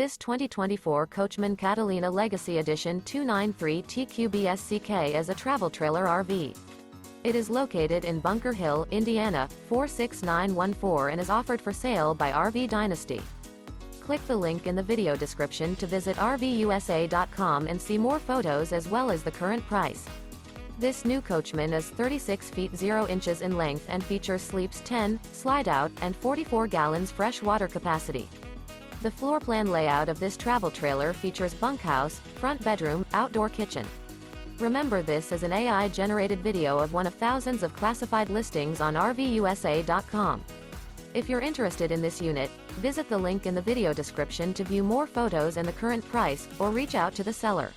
This 2024 Coachmen Catalina Legacy Edition 293 TQBSCK is a travel trailer RV. It is located in Bunker Hill, Indiana, 46914 and is offered for sale by RV Dynasty. Click the link in the video description to visit RVUSA.com and see more photos as well as the current price. This new Coachmen is 36 feet 0 inches in length and features sleeps 10, Slideout, and 44 gallons fresh water capacity. The floor plan layout of this travel trailer features bunkhouse, front bedroom, outdoor kitchen. Remember, this is an AI-generated video of one of thousands of classified listings on RVUSA.com. If you're interested in this unit, visit the link in the video description to view more photos and the current price, or reach out to the seller.